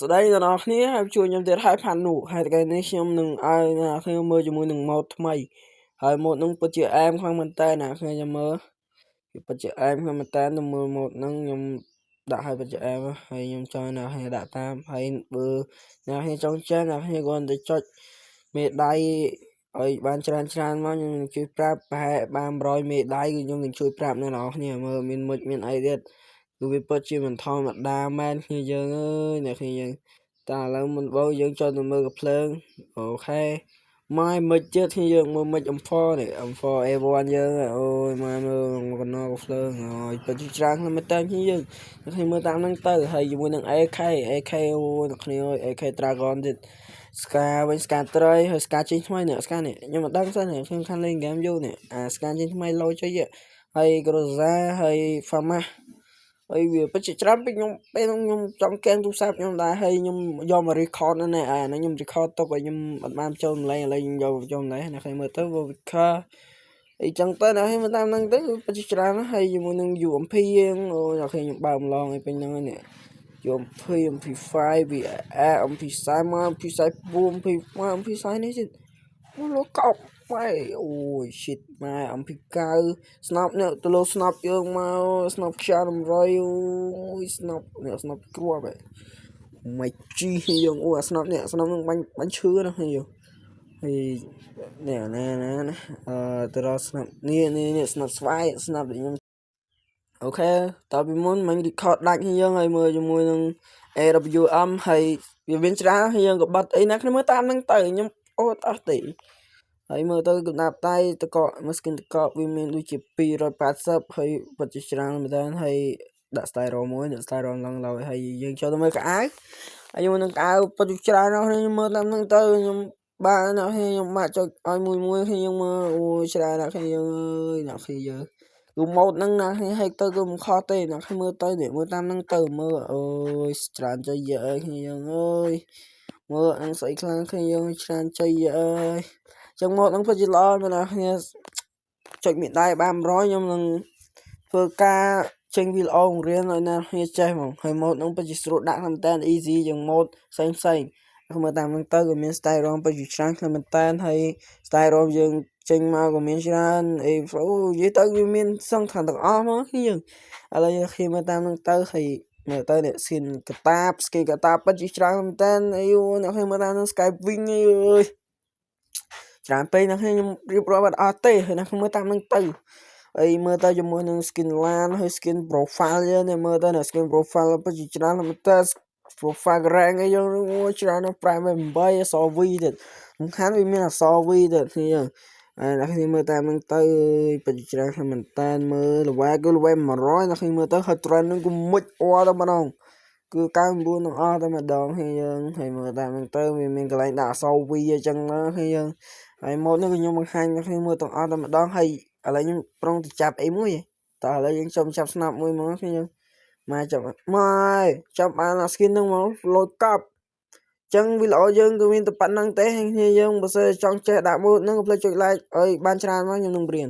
ស្ដីអ្នកនរគ្នាហើយជួយខ្ញុំទៀតហើយផាន់នោះហើយថ្ងៃនេះខ្ញុំនឹងឲ្យអ្នកនរគ្នាមើលជាមួយនឹងម៉ូដថ្មីហើយម៉ូដនឹងពិតជាអែមខ្លាំងមែនតើអ្នកនរគ្នាចាំមើលវាពិតជាអែមខ្លាំងមែនតើទៅមើលម៉ូដនឹងខ្ញុំដាក់ឲ្យពិតជាអែមហើយខ្ញុំចង់អ្នកនរគ្នាដាក់តាមហើយបើអ្នកនរគ្នាចង់ចេះអ្នកនរគ្នាគ្រាន់តែចុចមេដៃឲ្យបានច្រើនមកខ្ញុំនឹងជួយប្រាប់ប្រហែលបាន100មេដៃគឺខ្ញុំនឹងជួយប្រាប់អ្នកនរគ្នាមើលមានមុជមានអីទៀតគឺវាពិតជាមិនធម្មតាមែនគ្នាយើងអើយអ្នកគ្នាយើងតែឥឡូវមុនបងយើងចូលទៅមើលកាភ្លើងអូខេម៉ែមិចទៀតគ្នាយើងមើលមិច M4 នេះ M4 A1 យើងអូយម៉ែមើលកណ្ដោកាភ្លើងអូយពិតជាច្រើនមែនតើគ្នាយើងអ្នកគ្នាមើលតាមហ្នឹងទៅហើយជាមួយនឹង AK អូយអ្នកគ្នាអើយ AK Dragon ទៀតស្កាវិញស្កាត្រីហើយស្កាចេញថ្មីនេះស្កានេះខ្ញុំមិនដឹងសិនខ្ញុំខានលេងហ្គេមយូរនេះស្កាចេញថ្មីលោចុយហើយ Groza ហើយ Famas ហើយវាពិតជាច្រើនពេកខ្ញុំពេលខ្ញុំចង់កែងទូរស័ព្ទខ្ញុំដែរហើយខ្ញុំយកមក record នៅនេះអានេះខ្ញុំ record ទុកឲ្យខ្ញុំអត់បានចូលម្លែងឥឡូវខ្ញុំយកចូលម្លែងអ្នកខ្ញុំមើលទៅវា record អីចឹងទៅអ្នកខ្ញុំតាមហ្នឹងទៅពិតជាច្រើនហើយជាមួយនឹង UMP យើងអូអ្នកខ្ញុំបើកម្លងឲ្យពេញហ្នឹងនេះ UMP MP5 VR MP4 MP4 MP4 នេះទៀតលោកកោកម៉ែអូយ shit ម៉ែ MP9 ស្នប់នេះទៅលោស្នប់យើងមកស្នប់ខ្យា100អូយស្នប់នេះស្នប់គ្រាប់ហ៎មិនជីយើងអូអាស្នប់នេះស្នប់នឹងបាញ់ឈឺណាស់យើងហើយនេះណាទៅរកស្នប់នេះស្នប់ស្វាយស្នប់ខ្ញុំអូខេតពីមុនមិន record ដាច់យើងឲ្យមើលជាមួយនឹង AWM ហើយវាមានច្រើនយើងក៏បាត់អីណាខ្ញុំមើលតាមហ្នឹងទៅខ្ញុំអូតអស់ទេហើយមើលទៅកណ្ដាប់ដៃតកមក skin តកវាមានដូចជា280ហើយពិតជាច្រើនមែនតើហើយដាក់ styro មួយដាក់ styro ឡើងឡើយហើយយើងចូលទៅមើលកៅអៅហើយយើងនឹងកៅអៅពិតជាច្រើនណាស់ខ្ញុំមើលតាមហ្នឹងទៅខ្ញុំបាទណាស់ខ្ញុំមកចុចឲ្យមួយខ្ញុំមើលអូច្រើនណាស់ខ្ញុំអើយណាស់ខ្ញុំយើងគឺម៉ូដហ្នឹងណាហេកទៅគឺមិនខុសទេណាខ្ញុំមើលទៅនេះមើលតាមហ្នឹងទៅមើលអូយច្រើនចុយអើយខ្ញុំយើងអើយមើលអង្គស្អីខ្លាំងគ្នាយើងច្រើនចុយអើយចឹងមកហ្នឹងពិតជាល្អមែនណាគ្នាចុចមេដៃបាន100ខ្ញុំនឹងធ្វើការចេញវីដេអូបង្រៀនឲ្យណាគ្នាចេះហ្មងហើយម៉ូដហ្នឹងពិតជាស្រួលដាក់មែនតើ easy ជាងម៉ូដផ្សេងខ្ញុំមើលតាមហ្នឹងទៅក៏មាន style ROM ពិតជាច្រើនមែនតើហើយ style ROM យើងចេញមកក៏មានច្រើនអីអូនិយាយទៅវាមានសឹងថាទាំងអស់មកយើងឥឡូវខ្ញុំមើលតាមហ្នឹងទៅហើយមើលទៅនេះ skin កតាប skin កតាបពិតជាច្រើនមែនតើអីអ្នកខ្ញុំមើលតាមហ្នឹង Skype Wing អើយច្រើនពេកណាស់ខ្ញុំរៀបរាប់អត់អស់ទេហើយណាខ្ញុំមើលតាមហ្នឹងទៅហើយមើលទៅជាមួយនឹង skin LAN ហើយ skin profile យើងនេះមើលទៅ skin profile ពិតជាច្រើនមែនតើ profile rank អីយើងច្រើនណាស់ prime 8អសរ V ទៀតសំខាន់វាមានអសរ V ទៀតយើងអ្នកខ្ញុំមើលតាមហ្នឹងទៅពិតជាច្រើនមែនតើមើល level គឺ level 100អ្នកខ្ញុំមើលទៅហើយ trend ហ្នឹងគឺមុជអល់តែម្ដងគឺ99ទាំងអស់តែម្ដងយើងហើយមើលតាមហ្នឹងទៅវាមានកន្លែងដាក់អសរ V អញ្ចឹងណាយើងហើយម៉ូដនេះខ្ញុំបង្ហាញអ្នកខ្ញុំមើលទាំងអស់តែម្ដងហើយឥឡូវខ្ញុំប្រុងទៅចាប់អីមួយតើឥឡូវយើងចូលចាប់ស្នាប់មួយហ្មងខ្ញុំមកចាប់ចាប់បាន skin ហ្នឹងមកលុយកប់ចឹងវីដេអូយើងគឺមានតែប៉ុណ្្នឹងទេគ្នាយើងបើសិនចង់ចេះដាក់ម៉ូដហ្នឹងកុំភ្លេចចុច like ឲ្យបានច្រើនមកខ្ញុំនឹងបរៀន